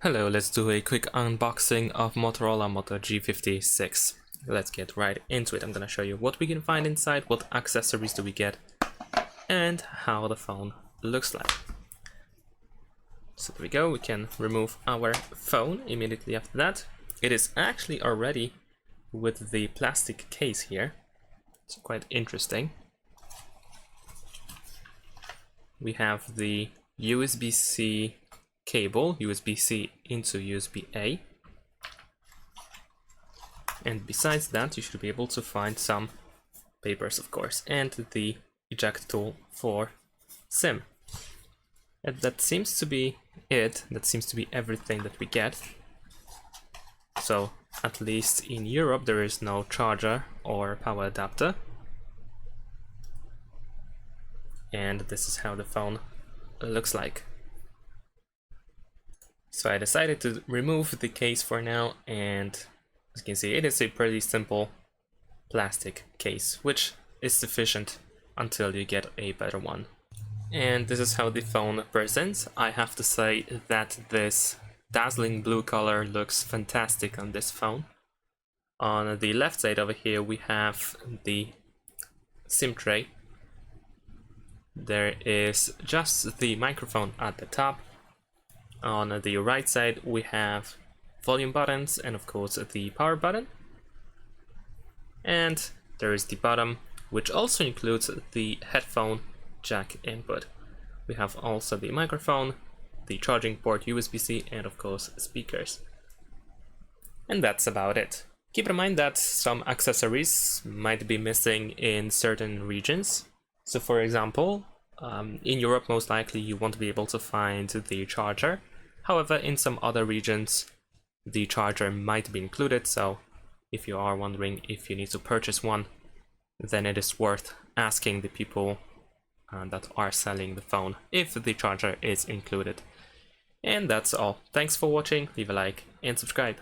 Hello, let's do a quick unboxing of Motorola Moto G56. Let's get right into it. I'm gonna show you what we can find inside, what accessories do we get, and how the phone looks like. So there we go, we can remove our phone immediately after that. It is actually already with the plastic case here. It's quite interesting. We have the USB-C cable, USB-C into USB-A, and besides that you should be able to find some papers, of course, and the eject tool for SIM. And that seems to be it. That seems to be everything that we get. So at least in Europe there is no charger or power adapter, and this is how the phone looks like. So I decided to remove the case for now, and as you can see, it is a pretty simple plastic case, which is sufficient until you get a better one. And this is how the phone presents. I have to say that this dazzling blue color looks fantastic on this phone. On the left side over here we have the SIM tray. There is just the microphone at the top. On the right side we have volume buttons and of course the power button. And there is the bottom, which also includes the headphone jack input. We have also the microphone, the charging port, USB-C, and of course speakers. And that's about it. Keep in mind that some accessories might be missing in certain regions. So for example, in Europe most likely you won't be able to find the charger. However, in some other regions the charger might be included, so if you are wondering if you need to purchase one, then it is worth asking the people that are selling the phone if the charger is included. And that's all. Thanks for watching, leave a like and subscribe.